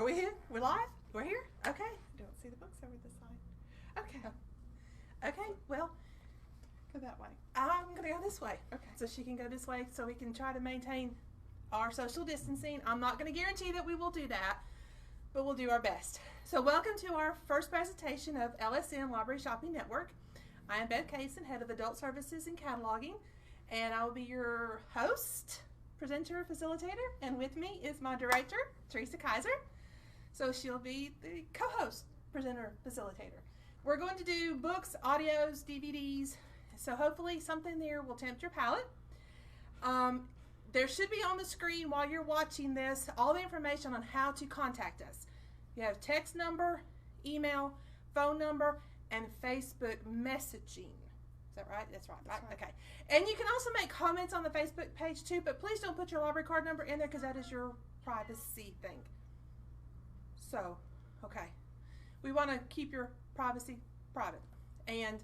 Are we here? We're live? We're here? Okay. I don't see the books over this side. Okay. Okay, well, Go that way. I'm going to go this way. Okay. So she can go this way so we can try to maintain our social distancing. I'm not going to guarantee that we will do that, but we'll do our best. So welcome to our first presentation of LSN Library Shopping Network. I am Beth Kaysen, Head of Adult Services and Cataloging, and I will be your host, presenter, facilitator, and with me is my director, Teresa Kaiser. So she'll be the co-host, presenter, facilitator. We're going to do books, audios, DVDs, so hopefully something there will tempt your palate. There should be on the screen while you're watching this all the information on how to contact us. You have text number, email, phone number, and Facebook messaging. Is that right? That's right. That's right. Okay. And you can also make comments on the Facebook page too, but please don't put your library card number in there because that is your privacy thing. So, okay. We want to keep your privacy private. And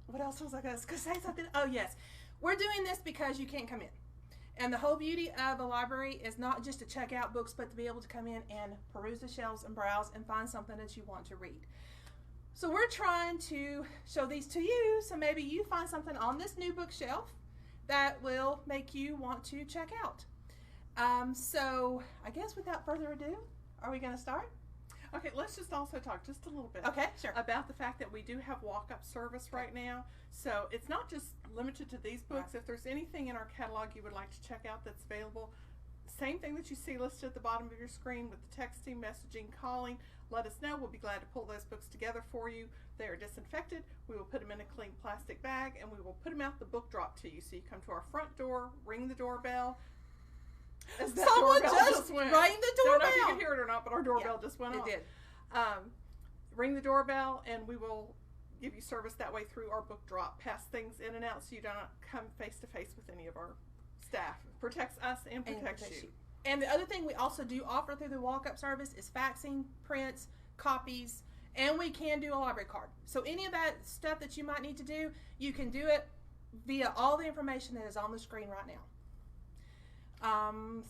what else was I going to say something? Oh, yes. We're doing this because you can't come in. And the whole beauty of a library is not just to check out books, but to be able to come in and peruse the shelves and browse and find something that you want to read. So we're trying to show these to you, so maybe you find something on this new bookshelf that will make you want to check out. So I guess without further ado, are we going to start? Okay, let's just also talk just a little bit Okay, sure. about the fact that we do have walk-up service right now. So it's not just limited to these books. Right. If there's anything in our catalog you would like to check out that's available, same thing that you see listed at the bottom of your screen with the texting, messaging, calling, let us know. We'll be glad to pull those books together for you. They are disinfected. We will put them in a clean plastic bag, and we will put them out the book drop to you. So you come to our front door, ring the doorbell. As that Someone doorbell just went. rang the Don't know if you doorbell. can hear it or not, but our doorbell just went off. It did. Ring the doorbell, and we will give you service that way through our book drop. Pass things in and out so you don't come face to face with any of our staff. Protects us and protects you. And the other thing we also do offer through the walk-up service is faxing, prints, copies, and we can do a library card. So any of that stuff that you might need to do, you can do it via all the information that is on the screen right now.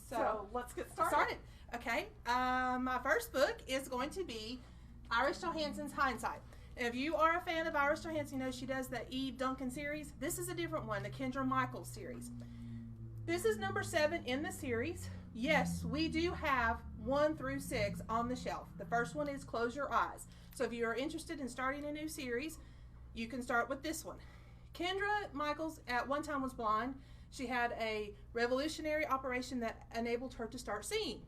So let's get started. Okay. My first book is going to be Iris Johansson's Homicide. If you are a fan of Iris Johansson, you know she does the Eve Duncan series. This is a different one, the Kendra Michaels series. This is number 7 in the series. Yes, we do have 1 through 6 on the shelf. The first one is Close Your Eyes. So if you are interested in starting a new series, you can start with this one. Kendra Michaels at one time was blind. She had a revolutionary operation that enabled her to start seeing.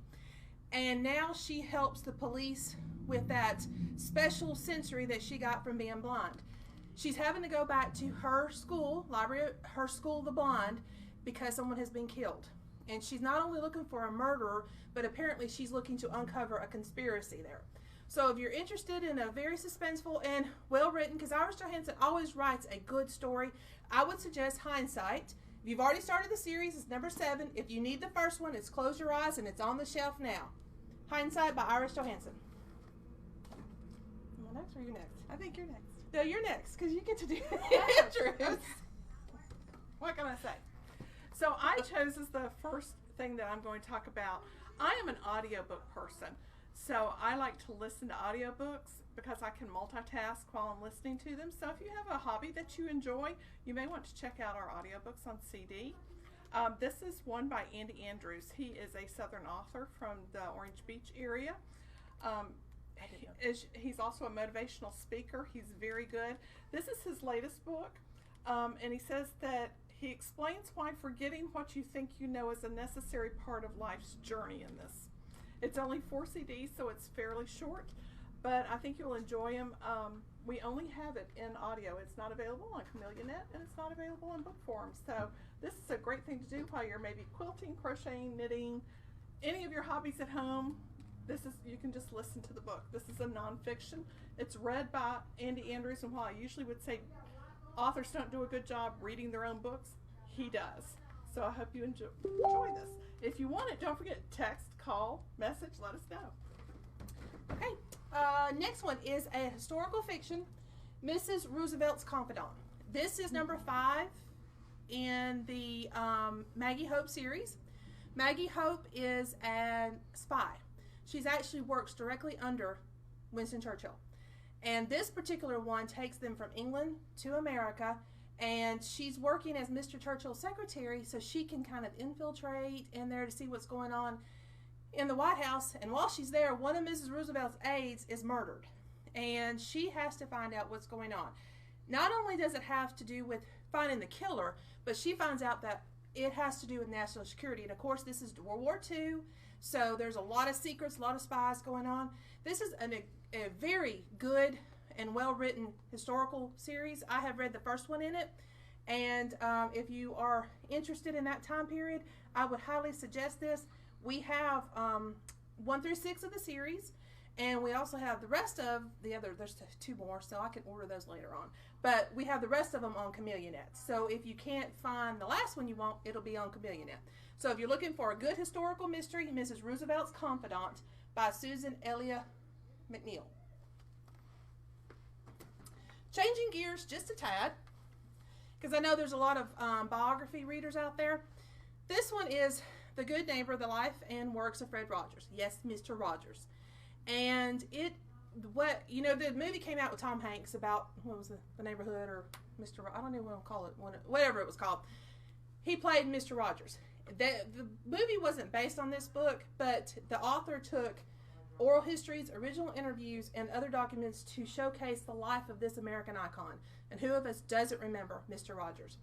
And now she helps the police with that special sensory that she got from being blind. She's having to go back to her school, her school, the blind, because someone has been killed. And she's not only looking for a murderer, but apparently she's looking to uncover a conspiracy there. So if you're interested in a very suspenseful and well-written, because Iris Johansson always writes a good story, I would suggest Homicide. If you've already started the series, it's number 7. If you need the first one, it's Close Your Eyes, and it's on the shelf now. Homicide by Iris Johansson. Am I next or are you next? I think you're next. No, you're next, because you get to do intros. What can I say? So I chose as the first thing that I'm going to talk about. I am an audiobook person. So I like to listen to audiobooks because I can multitask while I'm listening to them. So if you have a hobby that you enjoy, you may want to check out our audiobooks on CD. This is one by Andy Andrews. He is a Southern author from the Orange Beach area. He's also a motivational speaker. He's very good. This is his latest book, and he says that he explains why forgetting what you think you know is a necessary part of life's journey in this. It's only 4 CDs, so it's fairly short, but I think you'll enjoy them. We only have it in audio. It's not available on Chameleonet, and it's not available in book form. So this is a great thing to do while you're maybe quilting, crocheting, knitting, any of your hobbies at home. You can just listen to the book. This is a nonfiction. It's read by Andy Andrews, and while I usually would say authors don't do a good job reading their own books, he does. So I hope you enjoy this. If you want it, don't forget, text, call, message, let us know. Okay. Next one is a historical fiction, Mrs. Roosevelt's Confidant. This is number 5 in the Maggie Hope series. Maggie Hope is a spy. She's actually works directly under Winston Churchill. And this particular one takes them from England to America, and she's working as Mr. Churchill's secretary, so she can kind of infiltrate in there to see what's going on in the White House. And while she's there, one of Mrs. Roosevelt's aides is murdered, and she has to find out what's going on. Not only does it have to do with finding the killer, but she finds out that it has to do with national security. And of course, this is World War II, so there's a lot of secrets, a lot of spies going on. This is a very good and well-written historical series. I have read the first one in it, and if you are interested in that time period, I would highly suggest this. We have 1 through 6 of the series, and we also have the rest of the other. There's 2 more, so I can order those later on. But we have the rest of them on CameliaNet. So if you can't find the last one you want, it'll be on CameliaNet. So if you're looking for a good historical mystery, Mrs. Roosevelt's Confidant by Susan Elia McNeil. Changing gears just a tad, because I know there's a lot of biography readers out there. This one is The Good Neighbor, The Life and Works of Fred Rogers. Yes, Mr. Rogers. And the movie came out with Tom Hanks about, what was the neighborhood, or Mr. I don't even want to call it, whatever it was called. He played Mr. Rogers. The movie wasn't based on this book, but the author took oral histories, original interviews, and other documents to showcase the life of this American icon. And who of us doesn't remember Mr. Rogers?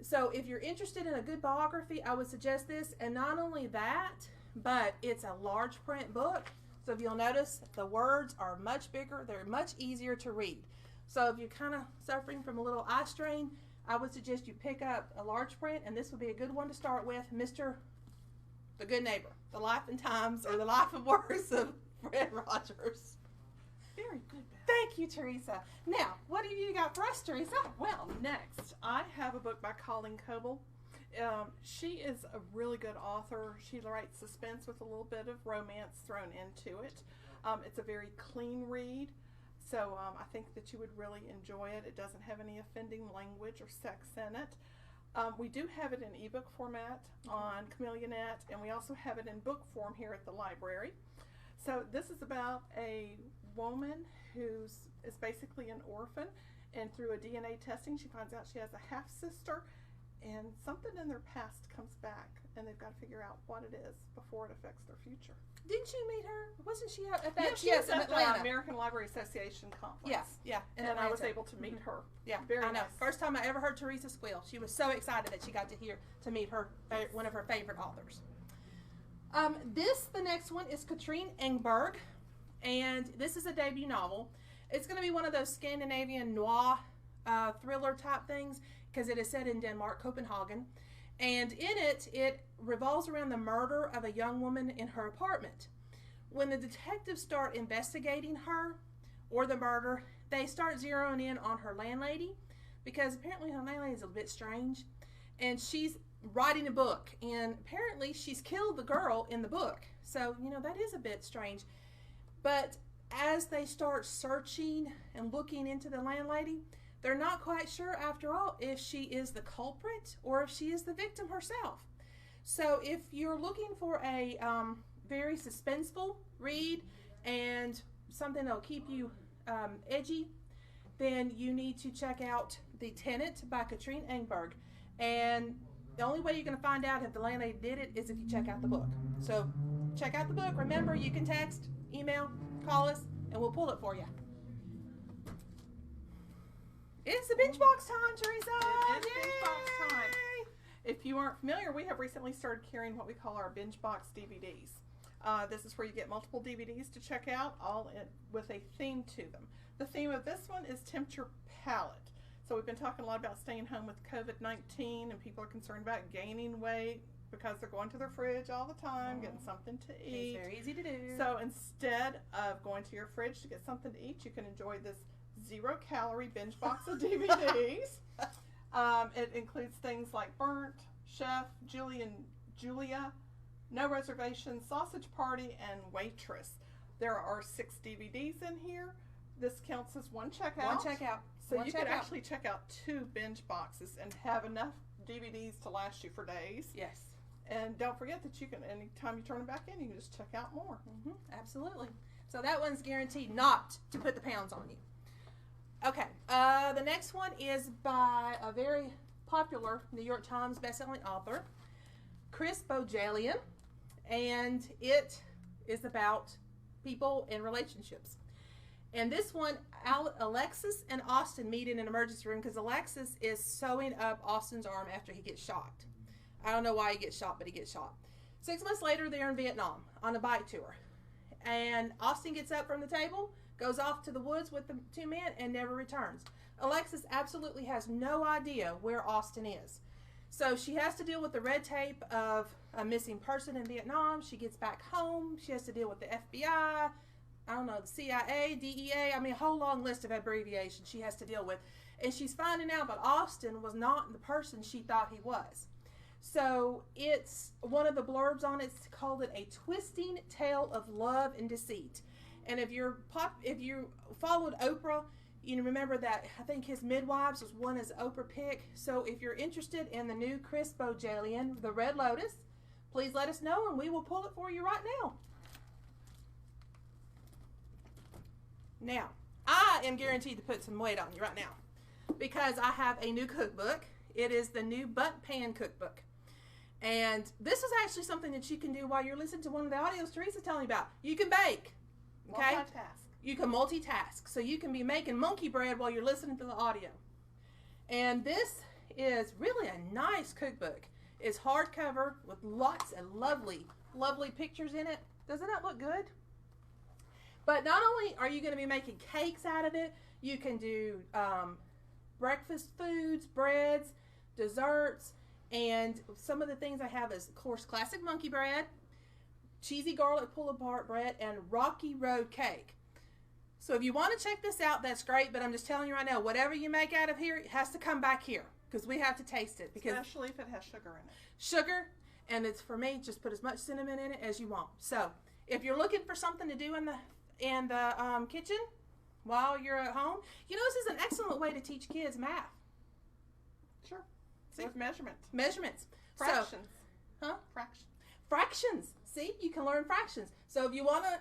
So if you're interested in a good biography, I would suggest this. And not only that, but it's a large print book. So if you'll notice, the words are much bigger. They're much easier to read. So if you're kind of suffering from a little eye strain, I would suggest you pick up a large print, and this would be a good one to start with. The Good Neighbor, The Life and Times, or The Life and Works of Fred Rogers. Very good, Beth. Thank you, Teresa. Now, what have you got for us, Teresa? Well, next, I have a book by Colin Kobol. She is a really good author. She writes suspense with a little bit of romance thrown into it. It's a very clean read, so I think that you would really enjoy it. It doesn't have any offending language or sex in it. We do have it in ebook format on CameliaNet, and we also have it in book form here at the library. So this is about a woman who is basically an orphan, and through a DNA testing, she finds out she has a half-sister, and something in their past comes back, and they've got to figure out what it is before it affects their future. Didn't you meet her? Wasn't she at that? Yeah, she was at the American Library Association conference. Yeah. And I was able to meet her. Yeah, very I know. nice. First time I ever heard Teresa squeal. She was so excited that she got to meet her, one of her favorite authors. The next one is Katrina Engberg, and this is a debut novel. It's going to be one of those Scandinavian noir thriller type things, because it is set in Denmark, Copenhagen, and in it revolves around the murder of a young woman in her apartment. When the detectives start investigating her or the murder, they start zeroing in on her landlady, because apparently her landlady is a bit strange, and she's writing a book, and apparently she's killed the girl in the book. So, that is a bit strange. But as they start searching and looking into the landlady, they're not quite sure, after all, if she is the culprit or if she is the victim herself. So if you're looking for a very suspenseful read and something that'll keep you edgy, then you need to check out The Tenant by Katrina Engberg. And the only way you're going to find out if the landlady did it is if you check out the book. So check out the book. Remember, you can text, email, call us, and we'll pull it for you. It's the binge box time, Teresa. It is binge box time. If you aren't familiar, we have recently started carrying what we call our binge box DVDs. This is where you get multiple DVDs to check out, all with a theme to them. The theme of this one is Tempt Your Palate. So we've been talking a lot about staying home with COVID-19, and people are concerned about gaining weight because they're going to their fridge all the time, getting something to eat. It's very easy to do. So instead of going to your fridge to get something to eat, you can enjoy this 0-calorie binge box of DVDs. It includes things like Burnt, Chef, Julia, No Reservations, Sausage Party, and Waitress. There are 6 DVDs in here. This counts as one checkout. One checkout. So you could actually check out 2 binge boxes and have enough DVDs to last you for days. Yes. And don't forget that you can, anytime you turn it back in, you can just check out more. Absolutely. So that one's guaranteed not to put the pounds on you. Okay, the next one is by a very popular New York Times bestselling author, Chris Bojalian, and it is about people and relationships. And this one, Alexis and Austin meet in an emergency room because Alexis is sewing up Austin's arm after he gets shot. I don't know why he gets shot, but he gets shot. 6 months later, they're in Vietnam on a bike tour. And Austin gets up from the table, goes off to the woods with the two men, and never returns. Alexis absolutely has no idea where Austin is. So she has to deal with the red tape of a missing person in Vietnam. She gets back home. She has to deal with the FBI, I don't know, the CIA, DEA. I mean, a whole long list of abbreviations she has to deal with. And she's finding out that Austin was not the person she thought he was. So it's one of the blurbs on it's called it a twisting tale of love and deceit. And if you followed Oprah, you remember that I think his midwives was one as Oprah pick. So if you're interested in the new Chris Bojalian, The Red Lotus, please let us know and we will pull it for you right now. Now, I am guaranteed to put some weight on you right now because I have a new cookbook. It is the new Butt Pan Cookbook. And this is actually something that you can do while you're listening to one of the audios Teresa's telling you about. You can bake. Okay? Multitask. You can multitask. So you can be making monkey bread while you're listening to the audio. And this is really a nice cookbook. It's hardcover with lots of lovely, lovely pictures in it. Doesn't that look good? But not only are you going to be making cakes out of it, you can do breakfast foods, breads, desserts, and some of the things I have is, of course, classic monkey bread, cheesy garlic pull-apart bread, and Rocky Road cake. So if you want to check this out, that's great, but I'm just telling you right now, whatever you make out of here, it has to come back here because we have to taste it. Because especially if it has sugar in it. Sugar, and it's for me, just put as much cinnamon in it as you want. So if you're looking for something to do in the kitchen while you're at home, you know, this is an excellent way to teach kids math. Sure. With measurements. Measurements. Fractions. So, Fractions. Fractions. See, you can learn fractions. So if you want to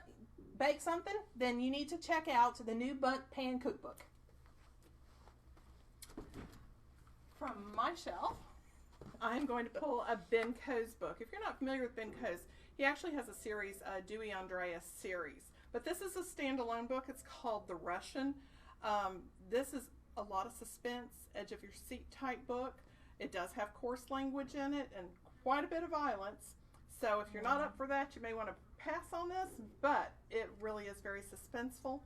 bake something, then you need to check out the new Butt Pan Cookbook. From my shelf, I'm going to pull a Ben Coe's book. If you're not familiar with Ben Coe's, he actually has a series, Dewey Andreas series. But this is a standalone book. It's called The Russian. This is a lot of suspense, edge of your seat type book. It does have coarse language in it and quite a bit of violence. So if you're not up for that, you may want to pass on this, but it really is very suspenseful.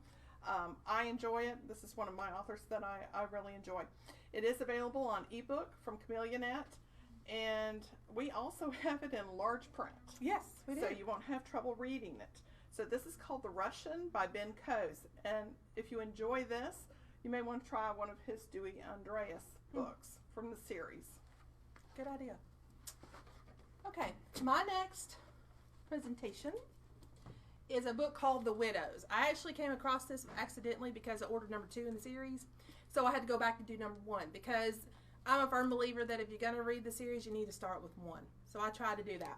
I enjoy it. This is one of my authors that I really enjoy. It is available on ebook from Chameleonet, and we also have it in large print. Yes, we do. So you won't have trouble reading it. So this is called The Russian by Ben Coe's, and if you enjoy this, you may want to try one of his Dewey Andreas books from the series. Good idea. Okay, my next presentation is a book called The Widows. I actually came across this accidentally because I ordered number 2 in the series, so I had to go back and do number 1 because I'm a firm believer that if you're going to read the series, you need to start with 1. So I tried to do that.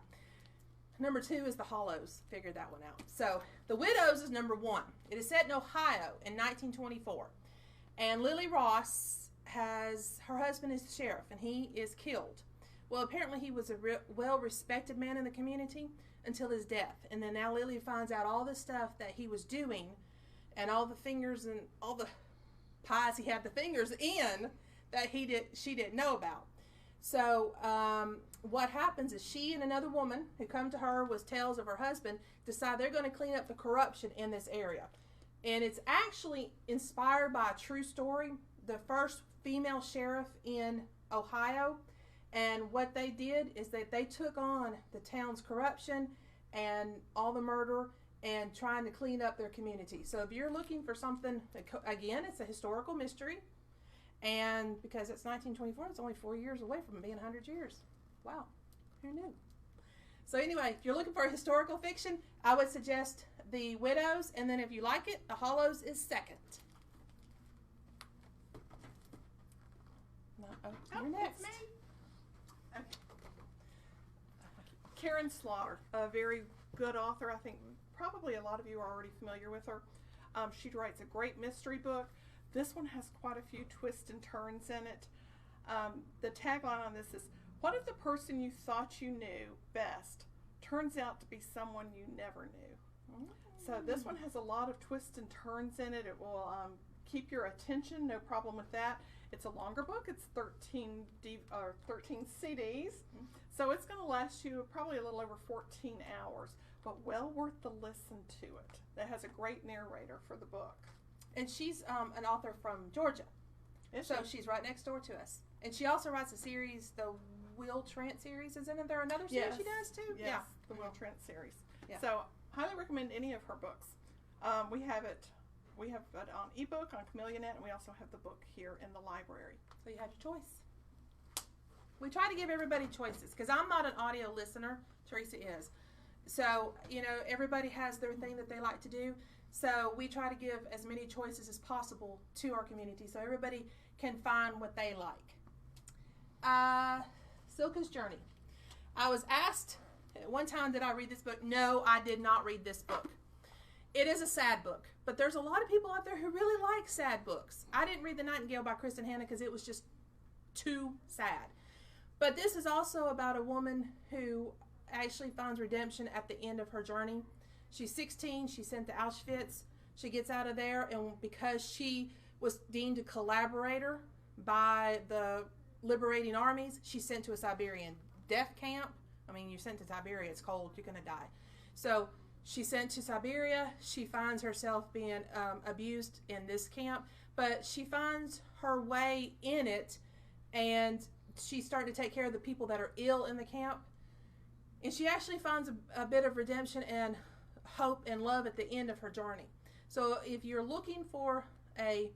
Number 2 is The Hollows. Figured that one out. So The Widows is number 1. It is set in Ohio in 1924. And Lily Ross her husband is the sheriff, and he is killed. Well, apparently he was a well-respected man in the community until his death. And then now Lily finds out all the stuff that he was doing and all the fingers and all the pies he had the fingers in that she didn't know about. So what happens is she and another woman who come to her with tales of her husband decide they're going to clean up the corruption in this area. And it's actually inspired by a true story. The first female sheriff in Ohio, and what they did is that they took on the town's corruption and all the murder and trying to clean up their community. So if you're looking for something, again, it's a historical mystery, and because it's 1924, it's only 4 years away from being 100 years. Wow, who knew? So anyway, if you're looking for a historical fiction, I would suggest The Widows, and then if you like it, The Hollows is second. You're next. It's me. Okay. Karen Slaughter, a very good author. I think probably a lot of you are already familiar with her. She writes a great mystery book. This one has quite a few twists and turns in it. The tagline on this is, what if the person you thought you knew best turns out to be someone you never knew? So this one has a lot of twists and turns in it. It will keep your attention, no problem with that. It's a longer book. It's 13 CDs. So it's going to last you probably a little over 14 hours, but well worth the listen to it. That has a great narrator for the book. And she's an author from Georgia. So she's right next door to us. And she also writes a series, the Will Trent series. Isn't there another series she does too? Yes, the Will Trent series. Yeah. So highly recommend any of her books. We have it on ebook on CameliaNet, and we also have the book here in the library. So you have your choice. We try to give everybody choices because I'm not an audio listener. Teresa is. So, everybody has their thing that they like to do. So we try to give as many choices as possible to our community so everybody can find what they like. Silka's Journey. I was asked at one time, did I read this book? No, I did not read this book. It is a sad book, but there's a lot of people out there who really like sad books. I didn't read The Nightingale by Kristen Hanna because it was just too sad. But this is also about a woman who actually finds redemption at the end of her journey. She's 16. She's sent to Auschwitz. She gets out of there, and because she was deemed a collaborator by the liberating armies, she's sent to a Siberian death camp. I mean, you're sent to Siberia. It's cold. You're going to die. So she's sent to Siberia. She finds herself being abused in this camp, but she finds her way in it, and she's starting to take care of the people that are ill in the camp. And she actually finds a bit of redemption and hope and love at the end of her journey. So if you're looking for I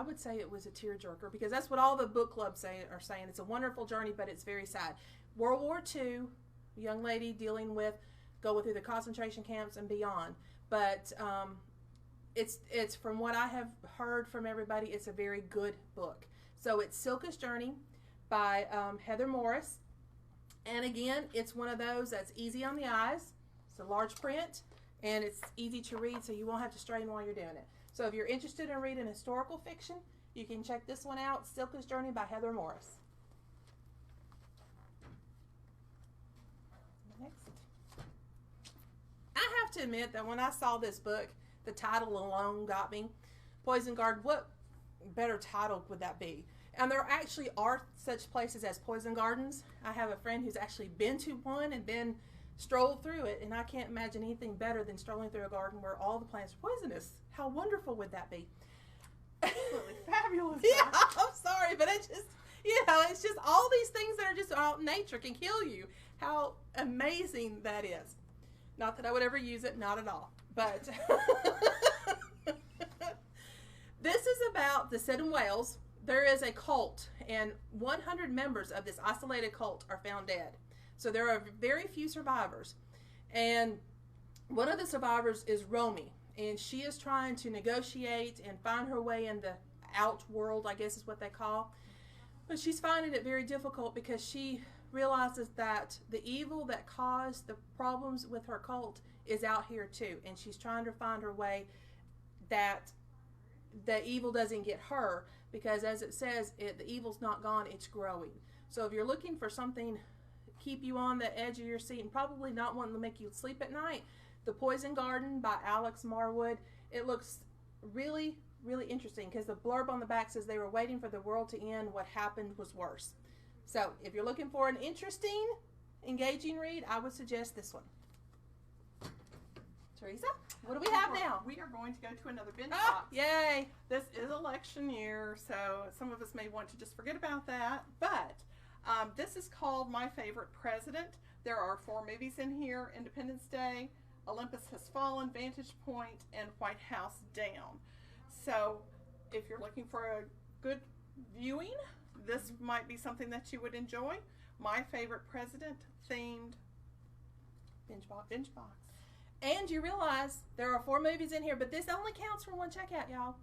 would say it was a tearjerker, because that's what all the book clubs are saying. It's a wonderful journey, but it's very sad. World War II, a young lady dealing with going through the concentration camps and beyond. But it's from what I have heard from everybody, it's a very good book. So it's Silka's Journey by Heather Morris. And again, it's one of those that's easy on the eyes. It's a large print, and it's easy to read, so you won't have to strain while you're doing it. So if you're interested in reading historical fiction, you can check this one out, Silka's Journey by Heather Morris. Next. I have to admit that when I saw this book, the title alone got me. Poison Garden, what better title would that be? And there actually are such places as poison gardens. I have a friend who's actually been to one and then strolled through it, and I can't imagine anything better than strolling through a garden where all the plants are poisonous. How wonderful would that be? Absolutely fabulous. Yeah, I'm sorry, but it just, it's just all these things that are just out in nature can kill you. How amazing that is. Not that I would ever use it, not at all. But this is about the Sid in Wales. There is a cult, and 100 members of this isolated cult are found dead. So there are very few survivors. And one of the survivors is Romy, and she is trying to negotiate and find her way in the outworld, I guess is what they call. But she's finding it very difficult because she realizes that the evil that caused the problems with her cult is out here too. And she's trying to find her way that the evil doesn't get her, because as it says, the evil's not gone, it's growing. So if you're looking for something keep you on the edge of your seat and probably not wanting to make you sleep at night, The Poison Garden by Alex Marwood. It looks really, really interesting because the blurb on the back says they were waiting for the world to end. What happened was worse. So if you're looking for an interesting, engaging read, I would suggest this one. Teresa, what do we have now? We are going to go to another binge box. Yay! This is election year, so some of us may want to just forget about that. But this is called My Favorite President. There are 4 movies in here: Independence Day, Olympus Has Fallen, Vantage Point, and White House Down. So if you're looking for a good viewing, this might be something that you would enjoy. My Favorite President themed binge box. Binge box. And you realize there are 4 movies in here, but this only counts for 1 checkout, y'all.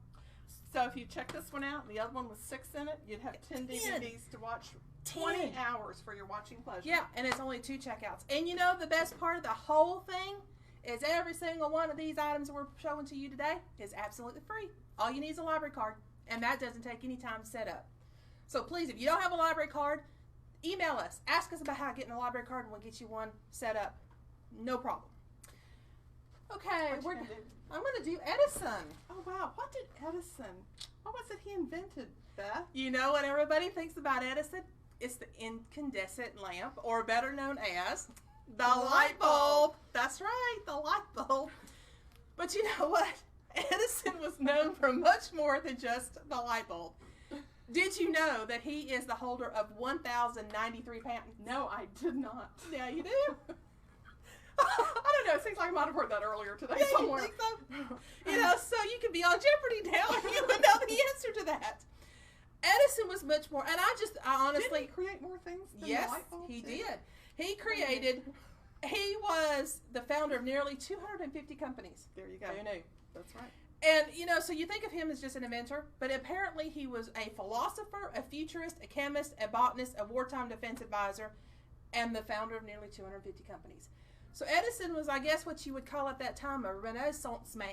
So if you check this one out and the other one was 6 in it, you'd have 10 DVDs to watch 20 hours for your watching pleasure. Yeah, and it's only 2 checkouts. And you know the best part of the whole thing is every single one of these items we're showing to you today is absolutely free. All you need is a library card, and that doesn't take any time to set up. So please, if you don't have a library card, email us. Ask us about how getting a library card, and we'll get you one set up. No problem. Okay, I'm going to do Edison. Oh, wow. What did Edison, what was it he invented, Beth? You know what everybody thinks about Edison? It's the incandescent lamp, or better known as the light bulb. That's right, the light bulb. But you know what? Edison was known for much more than just the light bulb. Did you know that he is the holder of 1,093 patents? No, I did not. Yeah, you do? I don't know. It seems like I might have heard that earlier today somewhere. You think so? You know, so you could be on Jeopardy now and you would know the answer to that. Edison was much more, and I honestly... Did he create more things than yes, the light bulb? He did. He was the founder of nearly 250 companies. There you go. Who knew? That's right. And, you know, so you think of him as just an inventor, but apparently he was a philosopher, a futurist, a chemist, a botanist, a wartime defense advisor, and the founder of nearly 250 companies. So Edison was, I guess, what you would call at that time a Renaissance man.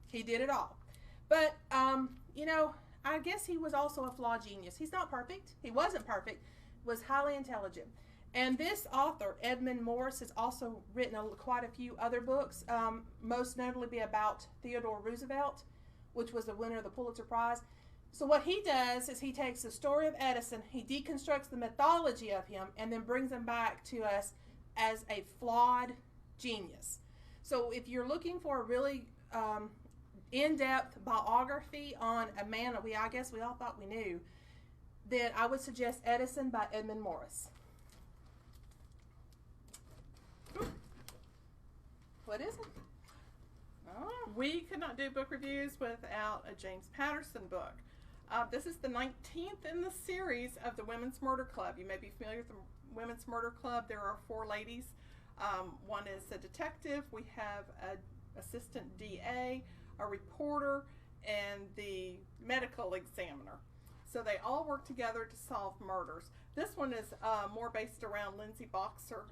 He did it all. But, you know, I guess he was also a flawed genius. He's not perfect. He wasn't perfect. Was highly intelligent. And this author, Edmund Morris, has also written quite a few other books, most notably about Theodore Roosevelt, which was the winner of the Pulitzer Prize. So what he does is he takes the story of Edison, he deconstructs the mythology of him, and then brings him back to us as a flawed genius. So if you're looking for a really in-depth biography on a man that I guess we all thought we knew, then I would suggest Edison by Edmund Morris. What is it? Oh. We could not do book reviews without a James Patterson book. This is the 19th in the series of the Women's Murder Club. You may be familiar with the Women's Murder Club. There are 4 ladies. One is a detective. We have an assistant DA, a reporter, and the medical examiner. So they all work together to solve murders. This one is more based around Lindsay Boxer,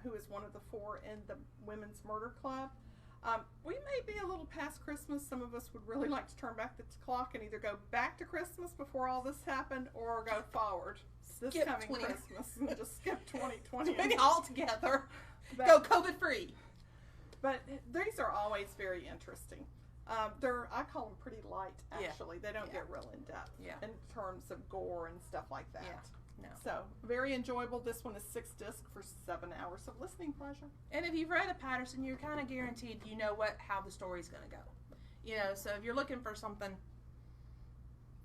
who is one of the 4 in the Women's Murder Club. We may be a little past Christmas. Some of us would really like to turn back the clock and either go back to Christmas before all this happened or go forward this coming Christmas and just skip 2020 altogether. Go COVID free. But these are always very interesting. I call them pretty light, actually. They don't get real in-depth in terms of gore and stuff like that. Yeah. No. So, very enjoyable. This one is 6 discs for 7 hours of listening pleasure. And if you've read a Patterson, you're kind of guaranteed you know how the story's going to go. You know, so if you're looking for something,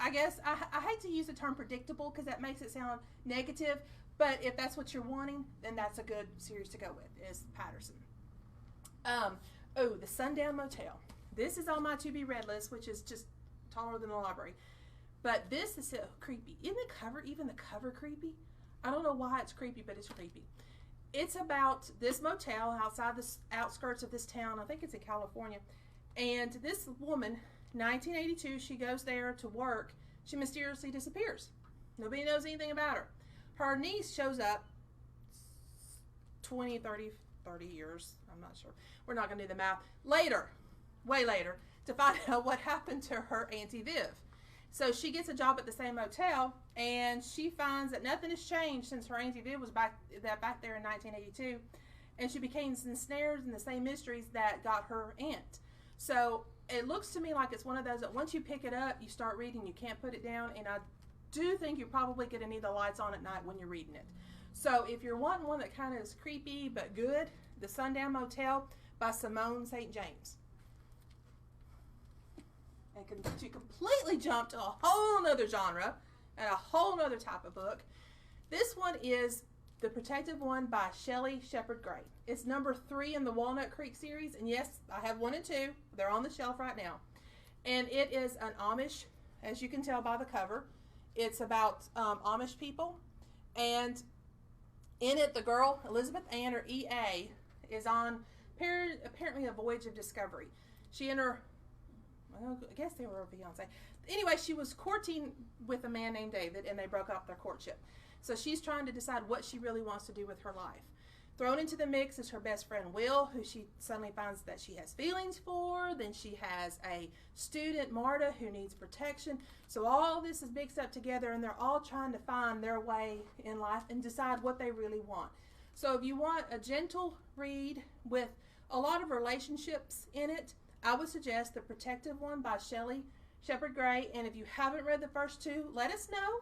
I guess, I hate to use the term predictable because that makes it sound negative, but if that's what you're wanting, then that's a good series to go with, is Patterson. The Sundown Motel. This is on my to-be-read list, which is just taller than the library. But this is so creepy. Isn't the cover creepy? I don't know why it's creepy, but it's creepy. It's about this motel outside the outskirts of this town. I think it's in California. And this woman, 1982, she goes there to work. She mysteriously disappears. Nobody knows anything about her. Her niece shows up 20, 30 years. I'm not sure. We're not going to do the math. Way later, to find out what happened to her Auntie Viv. So she gets a job at the same motel, and she finds that nothing has changed since her Auntie Viv was back there in 1982, and she became ensnared in the same mysteries that got her aunt. So it looks to me like it's one of those that once you pick it up, you start reading, you can't put it down, and I do think you're probably going to need the lights on at night when you're reading it. So if you're wanting one that kind of is creepy but good, The Sundown Motel by Simone St. James. And to completely jump to a whole nother genre and a whole nother type of book. This one is The Protective One by Shelley Shepherd Gray. It's number 3 in the Walnut Creek series, and yes, I have 1 and 2. They're on the shelf right now. And it is an Amish, as you can tell by the cover. It's about Amish people, and in it, the girl, Elizabeth Ann, or EA, is on apparently a voyage of discovery. She and her, I guess they were a fiance. Anyway, she was courting with a man named David, and they broke off their courtship. So she's trying to decide what she really wants to do with her life. Thrown into the mix is her best friend Will, who she suddenly finds that she has feelings for. Then she has a student, Marta, who needs protection. So all this is mixed up together, and they're all trying to find their way in life and decide what they really want. So if you want a gentle read with a lot of relationships in it, I would suggest The Protective One by Shelley Shepherd Gray. And if you haven't read the first two, let us know.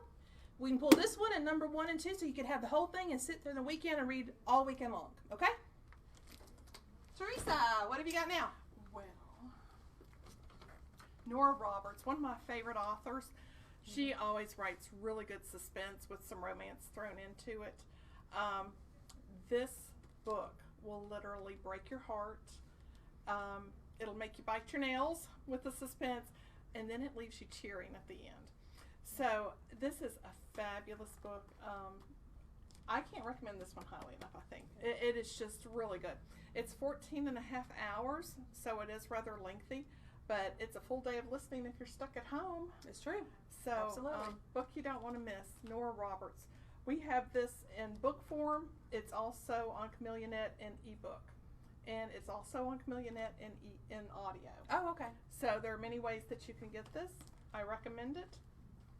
We can pull this one and number 1 and 2 so you can have the whole thing and sit through the weekend and read all weekend long. Okay? Teresa, what have you got now? Well, Nora Roberts, one of my favorite authors. She always writes really good suspense with some romance thrown into it. This book will literally break your heart. It'll make you bite your nails with the suspense, and then it leaves you cheering at the end. So this is a fabulous book. I can't recommend this one highly enough, I think. It is just really good. It's 14 and a half hours, so it is rather lengthy, but it's a full day of listening if you're stuck at home. It's true. So, Absolutely. Book you don't want to miss, Nora Roberts. We have this in book form. It's also on Chameleonet in ebook. And it's also on Chameleonet in audio. Oh, okay. So there are many ways that you can get this. I recommend it.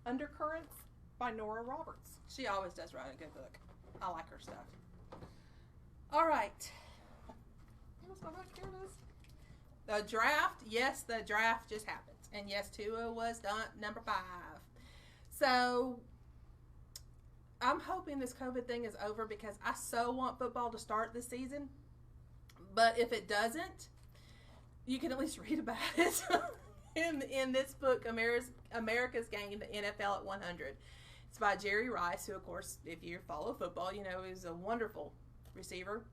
Undercurrents by Nora Roberts. She always does write a good book. I like her stuff. All right. What's my book? Here it is. The draft. Yes, the draft just happened. And yes, Tua was done number 5. So I'm hoping this COVID thing is over because I so want football to start this season. But if it doesn't, you can at least read about it in this book, America's Game, the NFL at 100. It's by Jerry Rice, who, of course, if you follow football, you know is a wonderful receiver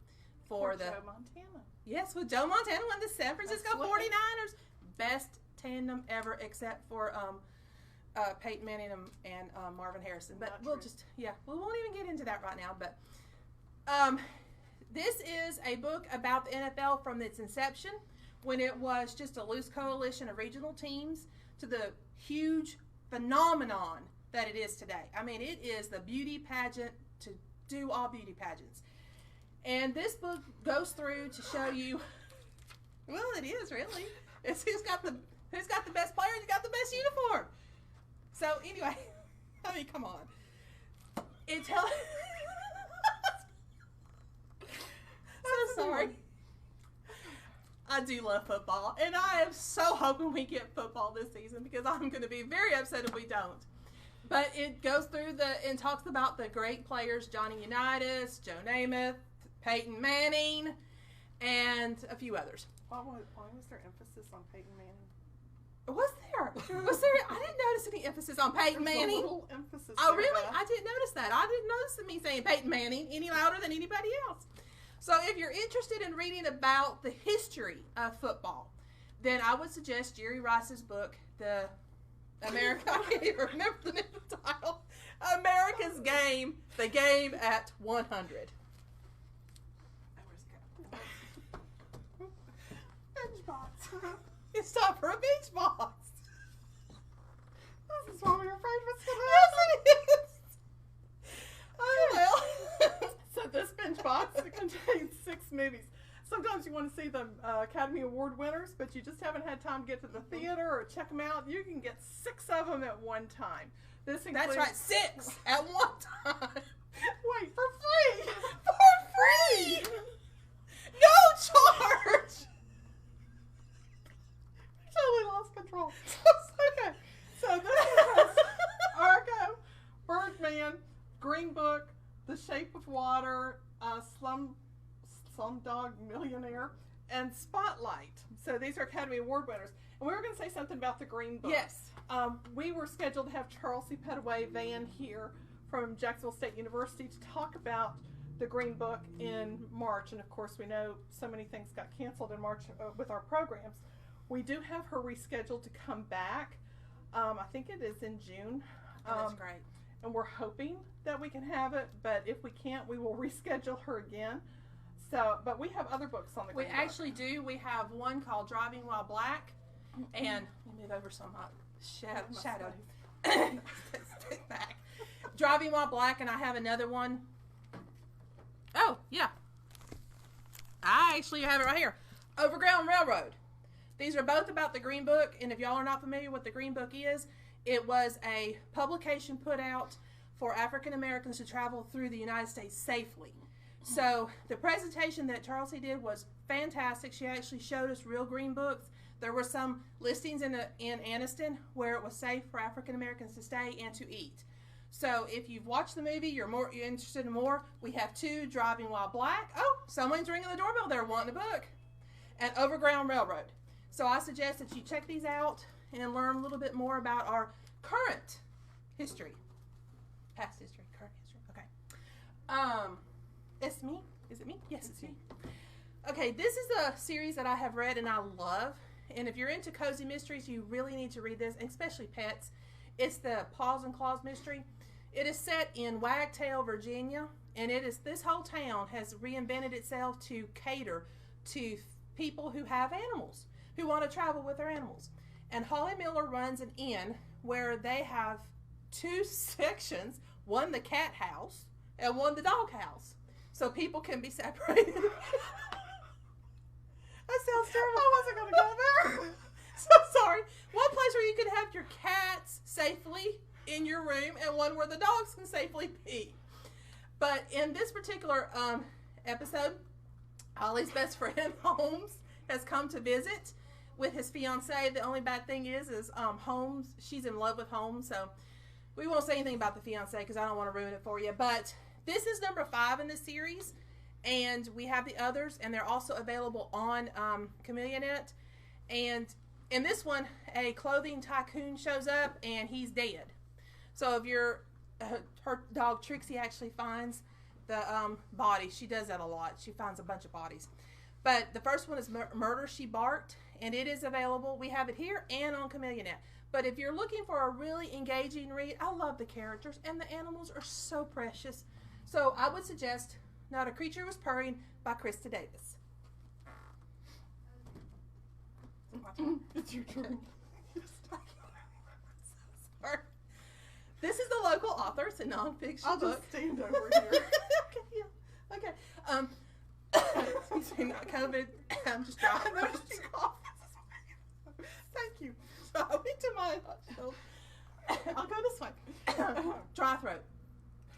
for the Joe Montana. Yes, with Joe Montana won the San Francisco Absolutely. 49ers. Best tandem ever, except for Peyton Manning and Marvin Harrison. But Not we'll true. just, we won't even get into that right now. But this is a book about the NFL from its inception, when it was just a loose coalition of regional teams, to the huge phenomenon that it is today. I mean, it is the beauty pageant to do all beauty pageants. And this book goes through to show you, well, it is really. It's who's got the best player and who's got the best uniform. So anyway, I mean, come on. It tells. So sorry. I do love football, and I am so hoping we get football this season because I'm going to be very upset if we don't. But it goes through and talks about the great players: Johnny Unitas, Joe Namath, Peyton Manning, and a few others. Why was there emphasis on Peyton Manning? Was there? I didn't notice any emphasis on Peyton There's Manning. a little emphasis Oh, there, really? Beth. I didn't notice that. I didn't notice me saying Peyton Manning any louder than anybody else. So if you're interested in reading about the history of football, then I would suggest Jerry Rice's book, I can't even remember the name of the title, America's Game, the Game at 100. Bench box. It's time for a beach box. This is one of your favorites. Yes, it is. Oh, well. So this bench box contains 6 movies. Sometimes you want to see the Academy Award winners, but you just haven't had time to get to the theater or check them out. You can get 6 of them at one time. This includes... That's right, 6 at one time. Wait, for free! For free! No charge! Totally lost control. Okay, so this is Argo, Birdman, Green Book, The Shape of Water, Slumdog Millionaire, and Spotlight. So these are Academy Award winners. And we were going to say something about the Green Book. Yes. We were scheduled to have Charles C. Petaway Van here from Jacksonville State University to talk about the Green Book in March. And of course, we know so many things got canceled in March with our programs. We do have her rescheduled to come back. I think it is in June. That's great. And we're hoping that we can have it, but if we can't, we will reschedule her again. So, but we have other books on the Green Book. We actually do. We have one called Driving While Black, and let me move over some shadow. Stick back. Driving While Black, and I have another one. Oh, yeah. I actually have it right here. Overground Railroad. These are both about the Green Book, and if y'all are not familiar with the Green Book is, it was a publication put out for African Americans to travel through the United States safely. So the presentation that Charles did was fantastic. She actually showed us real Green Books. There were some listings in Anniston where it was safe for African Americans to stay and to eat. So if you've watched the movie, you're interested in more. We have 2, Driving While Black. Oh, someone's ringing the doorbell there wanting a book. And Overground Railroad. So I suggest that you check these out and learn a little bit more about our current history. Past history, current history. Okay. It's me. Is it me? Yes, it's me. Okay, this is a series that I have read and I love. And if you're into cozy mysteries, you really need to read this, especially pets. It's the Paws and Claws mystery. It is set in Wagtail, Virginia, and this whole town has reinvented itself to cater to people who have animals, who want to travel with their animals. And Holly Miller runs an inn where they have 2 sections, one the cat house and one the dog house, so people can be separated. That sounds terrible. I wasn't going to go there. So sorry. One place where you can have your cats safely in your room and one where the dogs can safely pee. But in this particular episode, Holly's best friend, Holmes, has come to visit with his fiancée. The only bad thing is Holmes, she's in love with Holmes, so we won't say anything about the fiancée because I don't want to ruin it for you. But this is number 5 in the series, and we have the others, and they're also available on CameliaNet. And in this one, a clothing tycoon shows up, and he's dead. So if her dog Trixie actually finds the body. She does that a lot. She finds a bunch of bodies. But the first one is Murder, She Barked, and it is available. We have it here and on CameliaNet. But if you're looking for a really engaging read, I love the characters, and the animals are so precious. So I would suggest Not a Creature Was Purring by Krista Davis. It's your turn. Sorry. This is the local author. It's a nonfiction I'll book. just stand over here. Okay, yeah. Okay. Excuse me, not COVID. I'm just dry. I noticed you coughed. Thank you. So I went to my hot shelf. I'll go this way. Dry throat.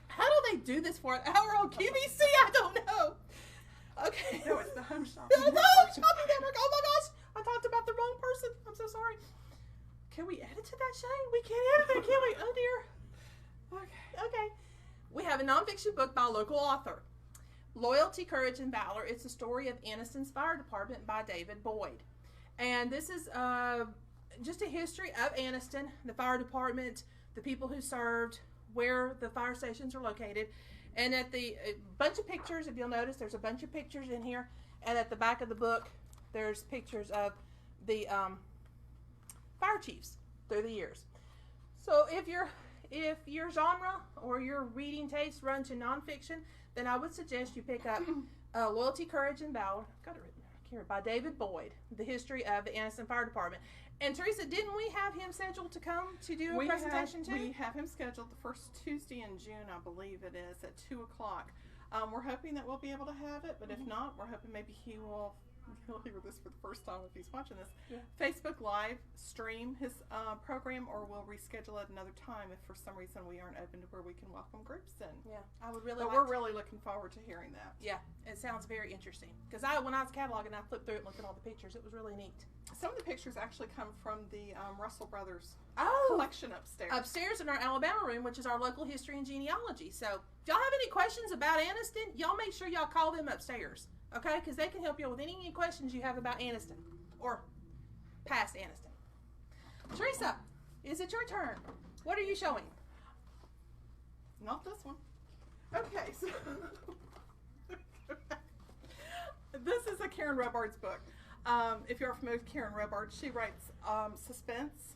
How do they do this for an hour on QVC? I don't know. Okay. No, it's the Home Shopping The Home Network. Shopping Network. Oh my gosh. I talked about the wrong person. I'm so sorry. Can we edit to that, Shane? We can't edit it, can we? Oh dear. Okay. We have a nonfiction book by a local author. Loyalty, Courage, and Valor. It's the story of Anniston's Fire Department by David Boyd. And this is just a history of Anniston, the fire department, the people who served, where the fire stations are located. And at the bunch of pictures, if you'll notice, there's a bunch of pictures in here. And at the back of the book, there's pictures of the fire chiefs through the years. So if your genre or your reading taste run to nonfiction, then I would suggest you pick up Loyalty, Courage, and Valor. Got it written here by David Boyd, the history of the Anniston Fire Department. And Teresa, didn't we have him scheduled to come to do a presentation too? We have him scheduled the first Tuesday in June, I believe it is, at 2 o'clock. We're hoping that we'll be able to have it, but if not, we're hoping maybe he'll hear this for the first time if he's watching this. Yeah. Facebook Live stream his program, or we'll reschedule it another time if for some reason we aren't open to where we can welcome groups in. Yeah, I would really. But we're really looking forward to hearing that. Yeah, it sounds very interesting. Because when I was cataloging, I flipped through it and looked at all the pictures. It was really neat. Some of the pictures actually come from the Russell Brothers collection upstairs. Upstairs in our Alabama room, which is our local history and genealogy. So if y'all have any questions about Anniston, y'all make sure y'all call them upstairs. Okay? Because they can help you with any questions you have about Anniston or past Anniston. Teresa, is it your turn? What are you showing? Not this one. Okay, so this is a Karen Robards book. If you're familiar with Karen Robards, she writes suspense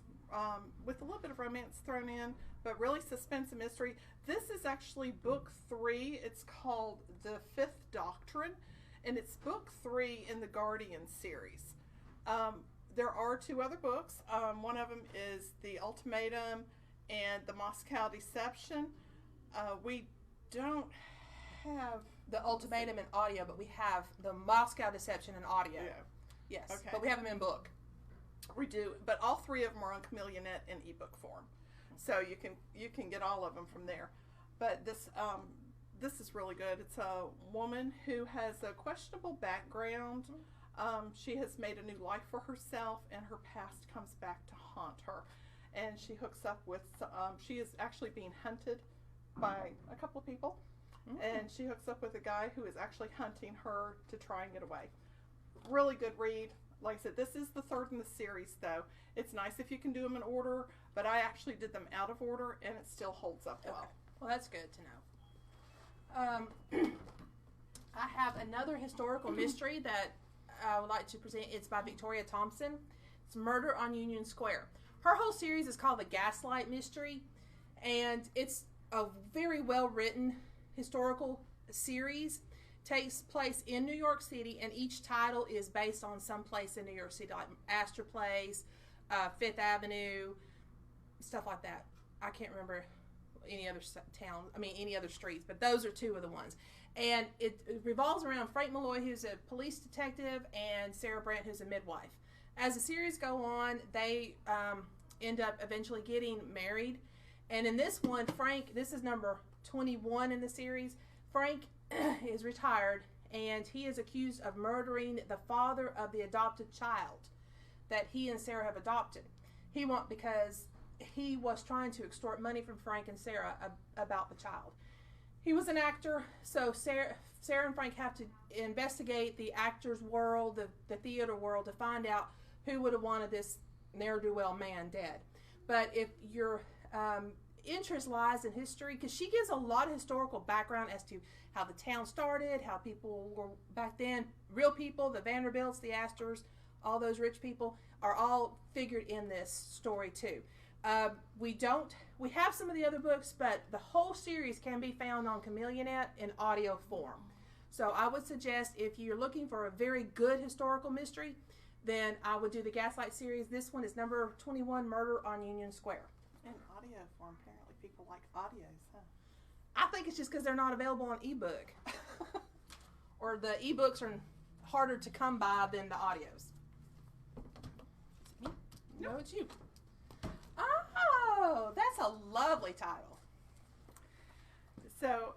with a little bit of romance thrown in, but really suspense and mystery. This is actually book 3. It's called The Fifth Doctrine, and it's book 3 in the Guardian series. There are 2 other books. One of them is The Ultimatum and The Moscow Deception. We don't have the Ultimatum in audio, but we have the Moscow Deception in audio. Yeah. Yes, Okay. but we have them in book. We do, but all three of them are on CameliaNet in ebook form, so you can get all of them from there. But this is really good. It's a woman who has a questionable background. She has made a new life for herself, and her past comes back to haunt her. And she hooks up with, she is actually being hunted by a couple of people, and she hooks up with a guy who is actually hunting her to try and get away. Really good read. Like I said, this is the third in the series, though. It's nice if you can do them in order, but I actually did them out of order, and it still holds up well. Okay. Well, that's good to know. I have another historical mystery that I would like to present. It's by Victoria Thompson. It's Murder on Union Square. Her whole series is called The Gaslight Mystery, and it's a very well-written historical series. Takes place in New York City, and each title is based on some place in New York City, like Astor Place, Fifth Avenue, stuff like that. I can't remember any other any other streets, but those are two of the ones. And it revolves around Frank Malloy, who's a police detective, and Sarah Brandt, who's a midwife. As the series go on, they end up eventually getting married. And in this one, Frank, this is number 21 in the series, Frank is retired, and he is accused of murdering the father of the adopted child that he and Sarah have adopted. Because he was trying to extort money from Frank and Sarah about the child. He was an actor, so Sarah and Frank have to investigate the actor's world, the theater world, to find out who would have wanted this ne'er-do-well man dead. But if your interest lies in history, because she gives a lot of historical background as to how the town started, how people were back then, real people, the Vanderbilts, the Astors, all those rich people are all figured in this story too. We have some of the other books, but the whole series can be found on CameliaNet in audio form. So I would suggest, if you're looking for a very good historical mystery, then I would do the Gaslight series. This one is number 21, Murder on Union Square. In audio form, apparently people like audios, huh? I think it's just because they're not available on ebook. Or the ebooks are harder to come by than the audios. No, it's you. Oh, that's a lovely title. So,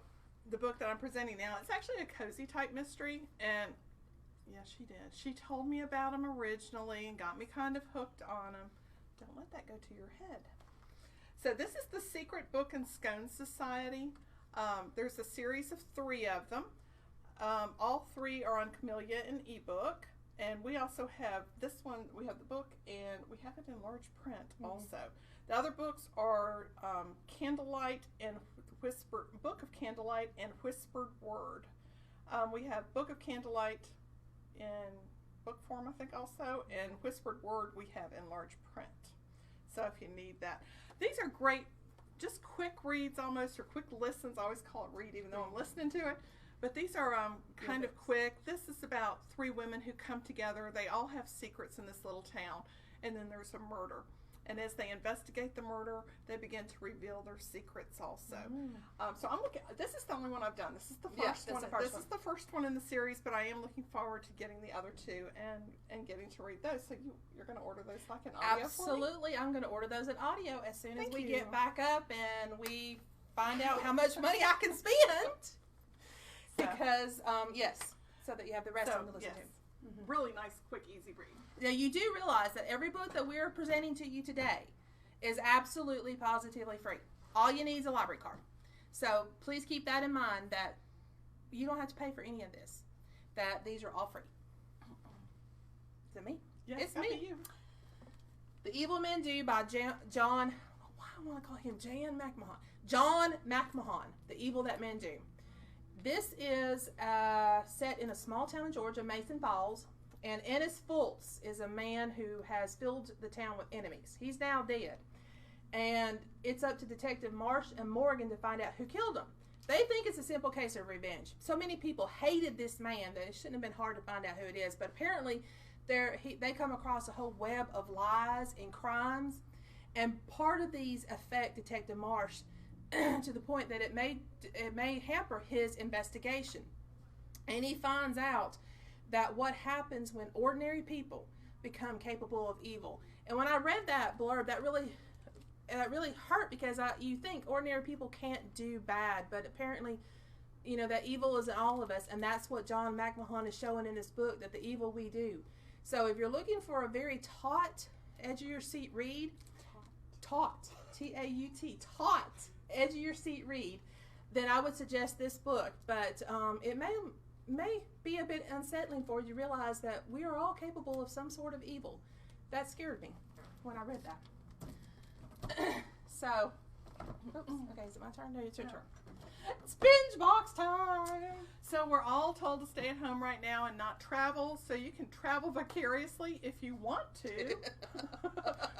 the book that I'm presenting now, it's actually a cozy type mystery, and yeah, she did. She told me about them originally and got me kind of hooked on them. Don't let that go to your head. So this is the Secret Book and Scone Society. There's a series of 3 of them. All 3 are on Camellia in ebook. And we also have this one, we have the book, and we have it in large print also. The other books are Candlelight and Book of Candlelight and Whispered Word. We have Book of Candlelight in book form, I think, also, and Whispered Word we have in large print. So if you need that. These are great, just quick reads almost, or quick listens. I always call it read, even though I'm listening to it. But these are kind of quick. This is about 3 women who come together. They all have secrets in this little town, and then there's a murder. And as they investigate the murder, they begin to reveal their secrets also. So I'm looking. This is the only one I've done. This is the first one. This is the first one in the series, but I am looking forward to getting the other 2 and getting to read those. So you're going to order those like an audio? Absolutely, for me? I'm going to order those in audio as soon as we you. get back up and we find out how much money I can spend. Because yes, so that you have the rest of them to listen to. Really nice, quick, easy read. Now, you do realize that every book that we're presenting to you today is absolutely, positively free. All you need is a library card. So please keep that in mind, that you don't have to pay for any of this. That these are all free. Is it me? Yes, it's me. You. The Evil Men Do by John. Why do I want to call him Jan McMahon? John McMahon. The Evil That Men Do. This is set in a small town in Georgia, Mason Falls, and Ennis Fultz is a man who has filled the town with enemies. He's now dead, and it's up to Detective Marsh and Morgan to find out who killed him. They think it's a simple case of revenge. So many people hated this man that it shouldn't have been hard to find out who it is, but apparently they come across a whole web of lies and crimes, and part of these affect Detective Marsh to the point that it may hamper his investigation. And he finds out that what happens when ordinary people become capable of evil. And when I read that blurb, that really hurt, because you think ordinary people can't do bad, but apparently, that evil is in all of us, and that's what John McMahon is showing in his book, that the evil we do. So if you're looking for a very taut, edge of your seat read, taut, T-A-U-T, taut, edge of your seat read, then I would suggest this book. But it may be a bit unsettling for you to realize that we are all capable of some sort of evil. That scared me when I read that. So, okay, is it my turn? No, it's your turn. It's binge box time. So we're all told to stay at home right now and not travel, so you can travel vicariously if you want to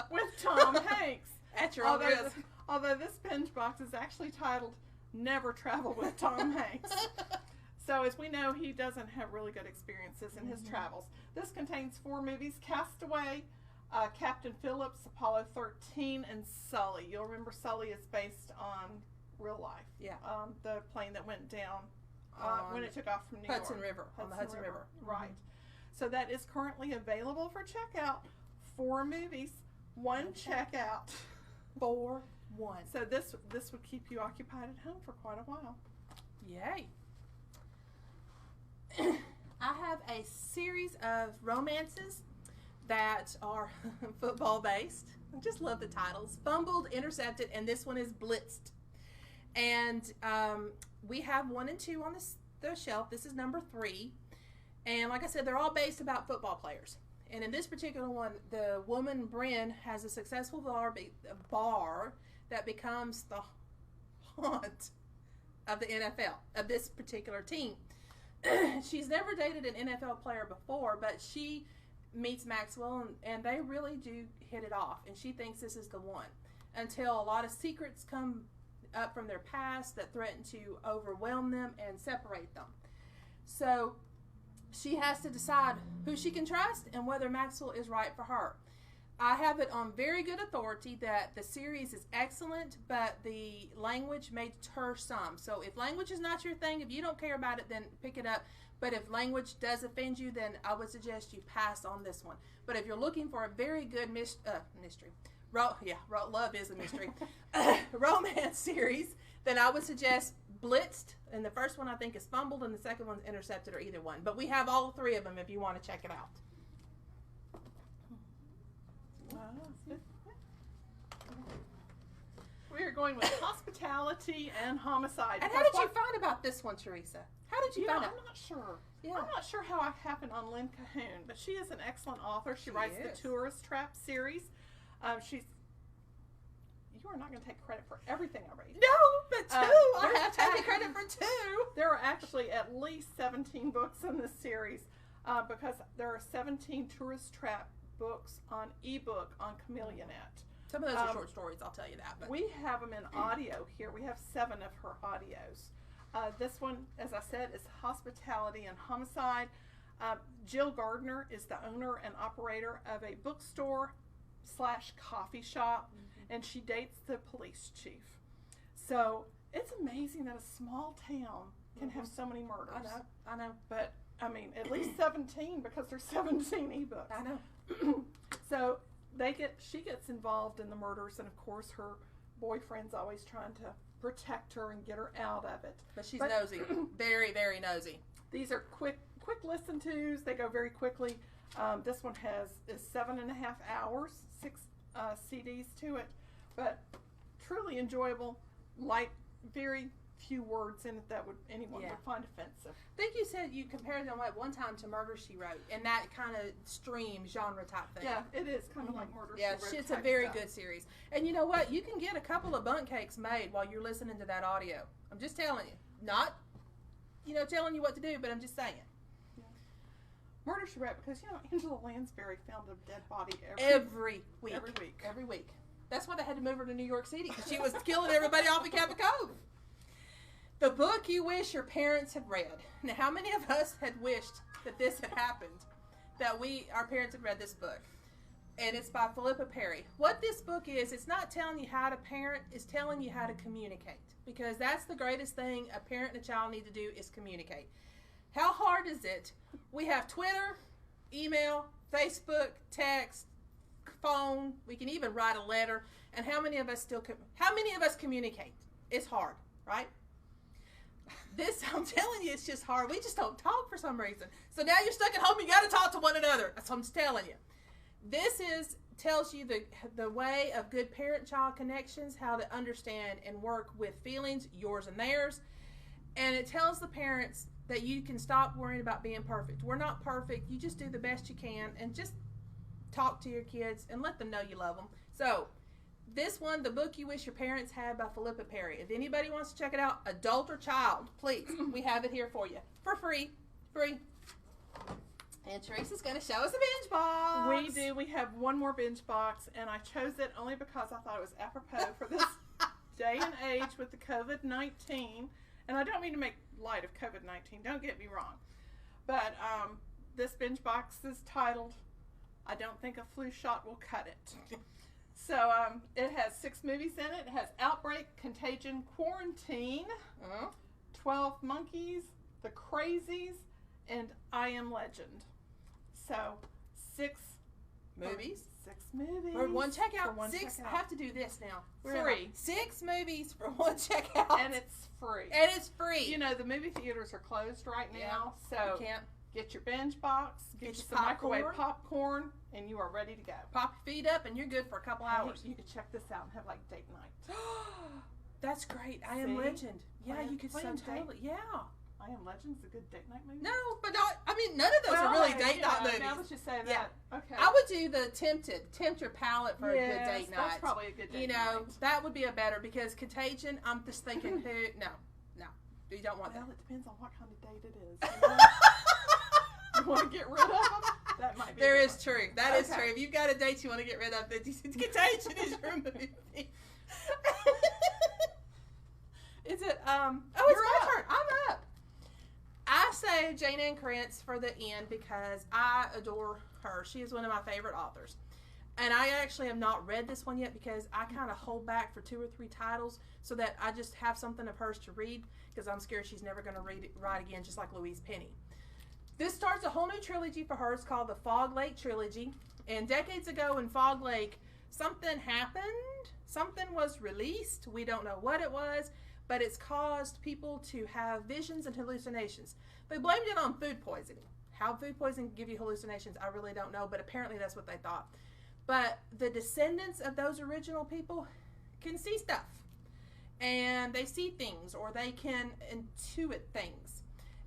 with Tom Hanks. At your own risk. Although this binge box is actually titled Never Travel with Tom Hanks. So as we know, he doesn't have really good experiences in his travels. This contains 4 movies: Castaway, Captain Phillips, Apollo 13, and Sully. You'll remember Sully is based on real life. Yeah. The plane that went down when it took off from New York. On the Hudson River. Right. So that is currently available for checkout. 4 movies, 1 checkout. 4-1. So this would keep you occupied at home for quite a while. Yay. I have a series of romances that are football based. I just love the titles. Fumbled, Intercepted, and this one is Blitzed. And we have 1 and 2 on the shelf. This is number 3. And like I said, they're all based about football players. And in this particular one, the woman, Bryn, has a successful bar that becomes the haunt of the NFL, of this particular team. She's never dated an NFL player before, but she meets Maxwell, and they really do hit it off. And she thinks this is the one, until a lot of secrets come up from their past that threaten to overwhelm them and separate them. So she has to decide who she can trust and whether Maxwell is right for her. I have it on very good authority that the series is excellent, but the language may deter some. So if language is not your thing, if you don't care about it, then pick it up. But if language does offend you, then I would suggest you pass on this one. But if you're looking for a very good mystery, love is a mystery, romance series, then I would suggest Blitzed. And the first one I think is Fumbled, and the second one's Intercepted, or either one. But we have all 3 of them if you want to check it out. We are going with Hospitality and Homicide. And how did you find about this one, Teresa? How did you find out? I'm not sure. Yeah. I'm not sure how I happened on Lynn Cahoon, but she is an excellent author. She writes the Tourist Trap series. You are not going to take credit for everything I read. No, but 2. I have taken credit for 2. There are actually at least 17 books in this series because there are 17 Tourist Trap books on ebook on Chameleonet. Some of those are short stories, I'll tell you that. But we have them in audio here. We have 7 of her audios. This one, as I said, is Hospitality and Homicide. Jill Gardner is the owner and operator of a bookstore / coffee shop, and she dates the police chief. So it's amazing that a small town can have so many murders. I know. But, I mean, at least 17 because there's 17 ebooks. I know. So she gets involved in the murders, and of course her boyfriend's always trying to protect her and get her out of it. But she's nosy. Very, very nosy. These are quick listen tos. They go very quickly. This one is 7.5 hours, 6 CDs to it, but truly enjoyable. Light, very few words in it that anyone would find offensive. I think you said you compared them at one time to Murder, She Wrote, and that kind of stream genre type thing. Yeah, it is kind of like Murder, She Wrote. Yeah, it's a very good series. And you know what? You can get a couple of bundt cakes made while you're listening to that audio. I'm just telling you. Not, telling you what to do, but I'm just saying. Yeah. Murder, She Wrote, because, Angela Lansbury found a dead body every week. That's why they had to move her to New York City, because she was killing everybody off at Cabot Cove. The book you wish your parents had read. Now, how many of us had wished that this had happened, that our parents had read this book? And it's by Philippa Perry. What this book is, it's not telling you how to parent, it's telling you how to communicate. Because that's the greatest thing a parent and a child need to do is communicate. How hard is it? We have Twitter, email, Facebook, text, phone. We can even write a letter. And how many of us communicate? It's hard, right? This, I'm telling you, it's just hard. We just don't talk for some reason. So now you're stuck at home, you got to talk to one another. That's what I'm just telling you. This tells you the way of good parent-child connections, how to understand and work with feelings, yours and theirs. And it tells the parents that you can stop worrying about being perfect. We're not perfect. You just do the best you can and just talk to your kids and let them know you love them. So this one, The Book You Wish Your Parents Had by Philippa Perry. If anybody wants to check it out, adult or child, please, we have it here for you for free. And Teresa's going to show us a binge box. We do. We have one more binge box, and I chose it only because I thought it was apropos for this day and age with the COVID-19. And I don't mean to make light of COVID-19. Don't get me wrong. But this binge box is titled, I Don't Think a Flu Shot Will Cut It. So it has 6 movies in it. It has Outbreak, Contagion, Quarantine, 12 Monkeys, The Crazies, and I Am Legend. So 6 movies. 6 movies. For one checkout. For one 6. checkout. I have to do this now. Free. 6 movies for one checkout. And it's free. And it's free. You know, the movie theaters are closed right now. Yeah, So you can't. Get your binge box, get you some popcorn. microwave popcorn, and you are ready to go. Pop your feet up and you're good for a couple hours. You could check this out and have like date night. That's great. I Am See? Legend. Yeah, you could so Plan totally. Yeah. I Am Legend's a good date night movie. No, but not, I mean, none of those are really date night movies. Now that you say that, Yeah. okay. I would do the Tempt Your Palate for a good date night. That's probably a good date night. You know, that would be a better, because Contagion, I'm just thinking, no, you don't want Well, that. it depends on what kind of date it is. You know? You want to get rid of them? That might be. There good is one. true. That is true. If you've got a date you want to get rid of, then Contagion is your movie. Is it? Oh, it's my turn. I'm up. I say Jane Ann Krantz for the end because I adore her. She is one of my favorite authors. And I actually have not read this one yet because I kind of hold back for 2 or 3 titles so that I just have something of hers to read, because I'm scared she's never going to write again, just like Louise Penny. This starts a whole new trilogy for her. It's called the Fog Lake Trilogy. And decades ago in Fog Lake, something happened. Something was released. We don't know what it was, but it's caused people to have visions and hallucinations. They blamed it on food poisoning. How food poisoning can give you hallucinations, I really don't know, but apparently that's what they thought. But the descendants of those original people can see stuff. And they see things, or they can intuit things.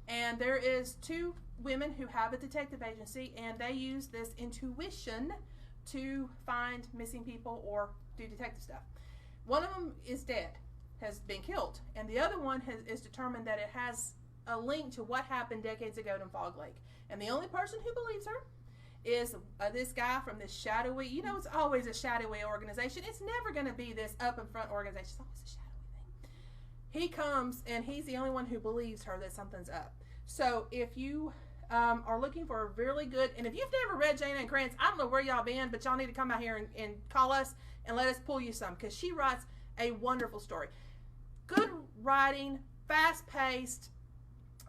And there is 2 women who have a detective agency, and they use this intuition to find missing people or do detective stuff. One of them is dead, has been killed, and the other one is determined that it has a link to what happened decades ago in Fog Lake. And the only person who believes her is this guy from this shadowy, you know, it's always a shadowy organization. It's never going to be this up and front organization. It's always a shadowy thing. He comes, and he's the only one who believes her that something's up. So if you are looking for a really good, and if you've never read Jane Ann Krantz, I don't know where y'all been, but y'all need to come out here and call us and let us pull you some, because she writes a wonderful story. Good writing, fast-paced,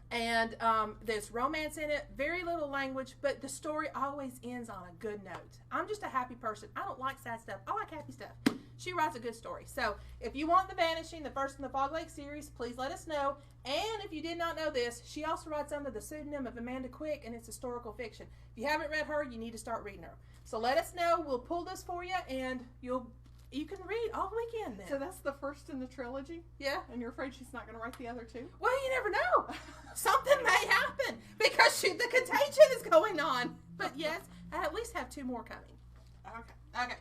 and there's romance in it, very little language, but the story always ends on a good note. I'm just a happy person. I don't like sad stuff. I like happy stuff. She writes a good story. So if you want The Vanishing, the first in the Fog Lake series, please let us know. And if you did not know this, she also writes under the pseudonym of Amanda Quick, and it's historical fiction. If you haven't read her, you need to start reading her. So let us know. We'll pull this for you, and you can read all weekend then. So that's the first in the trilogy? Yeah. And you're afraid she's not going to write the other 2? Well, you never know. Something may happen because the contagion is going on. But yes, I at least have 2 more coming. Okay.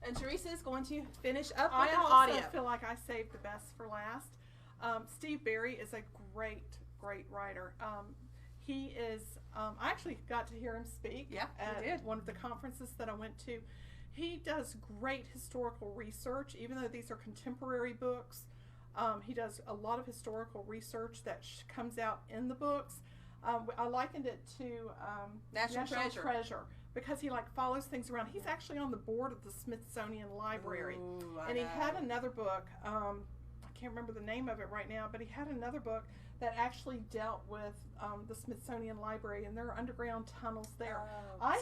And Teresa is going to finish up with an audio. I also feel like I saved the best for last. Steve Berry is a great writer. He is, I actually got to hear him speak at one of the conferences that I went to. He does great historical research, even though these are contemporary books. He does a lot of historical research that comes out in the books. I likened it to National Treasure because he like follows things around. He's actually on the board of the Smithsonian Library. Ooh, and he had another book. I can't remember the name of it right now, but he had another book that actually dealt with the Smithsonian Library, and there are underground tunnels there.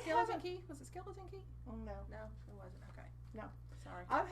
Skeleton Key? Was it Skeleton Key? Oh, no. No, it wasn't. Okay. No. Sorry. I haven't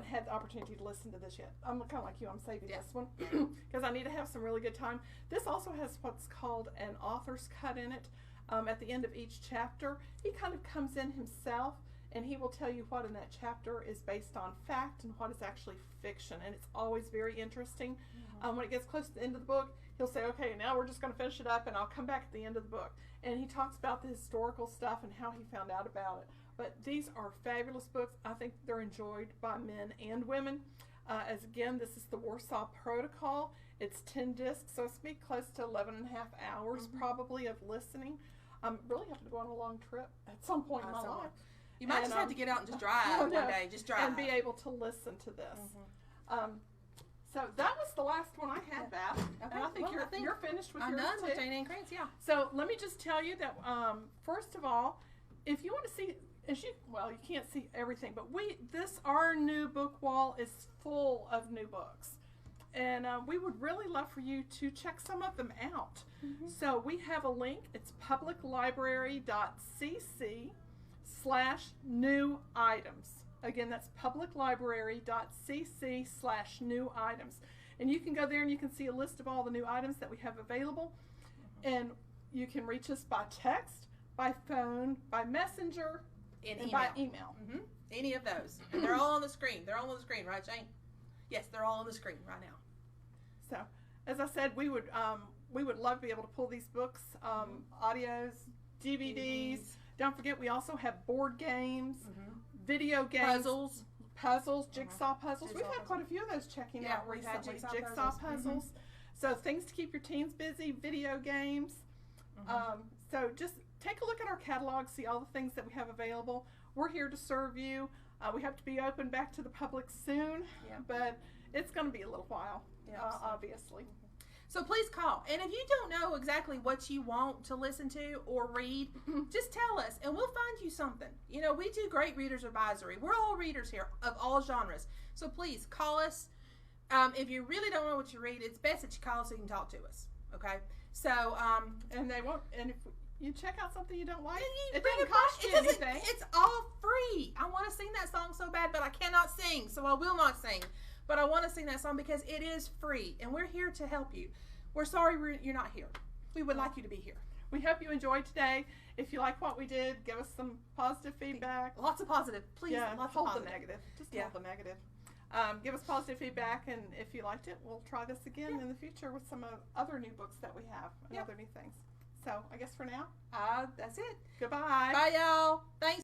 had the opportunity to listen to this yet. I'm kind of like you. I'm saving this one because I need to have some really good time. This also has what's called an author's cut in it. At the end of each chapter, he kind of comes in himself, and he will tell you what in that chapter is based on fact and what is actually fiction, and it's always very interesting. When it gets close to the end of the book, he'll say, okay, now we're just going to finish it up, and I'll come back at the end of the book. And he talks about the historical stuff and how he found out about it. But these are fabulous books. I think they're enjoyed by men and women. As again, this is the Warsaw Protocol. It's 10 discs, so it's going to be close to 11 and a half hours probably of listening. I'm really having to go on a long trip at some point in my life. You might just have to get out and just drive one day. Just drive. And be able to listen to this. So that was the last one I had, Beth. Okay. And I think you're finished with yours, I'm done too. with Jane Ann Krantz, yeah. So let me just tell you that, first of all, if you want to see, you can't see everything, but our new book wall is full of new books. And we would really love for you to check some of them out. So we have a link. It's publiclibrary.cc/new items. Again, that's publiclibrary.cc/new items. And you can go there and you can see a list of all the new items that we have available. And you can reach us by text, by phone, by messenger, and by email. Any of those. And they're all on the screen. They're all on the screen, right, Jane? Yes, they're all on the screen right now. So, as I said, we would love to be able to pull these books, audios, DVDs. Don't forget, we also have board games, video games, puzzles, jigsaw puzzles. We've had quite a few of those checking out recently. Jigsaw puzzles. So things to keep your teens busy, video games. So just take a look at our catalog, see all the things that we have available. We're here to serve you. We have to be open back to the public soon, but it's going to be a little while, obviously. So please call. And if you don't know exactly what you want to listen to or read, just tell us and we'll find you something. You know, we do great readers advisory. We're all readers here of all genres. So please call us. If you really don't know what you read, it's best that you call us so you can talk to us. Okay? So, and if you check out something you don't like, it doesn't cost you anything. It's all free. I want to sing that song so bad, but I cannot sing, so I will not sing. But I want to sing that song because it is free, and we're here to help you. We're sorry you're not here. We would like you to be here. We hope you enjoyed today. If you like what we did, give us some positive feedback. Lots of positive. Please, lots of positive. The negative. Just hold the negative. Give us positive feedback, and if you liked it, we'll try this again in the future with some other new books that we have and other new things. So I guess for now, that's it. Goodbye. Bye, y'all. Thanks.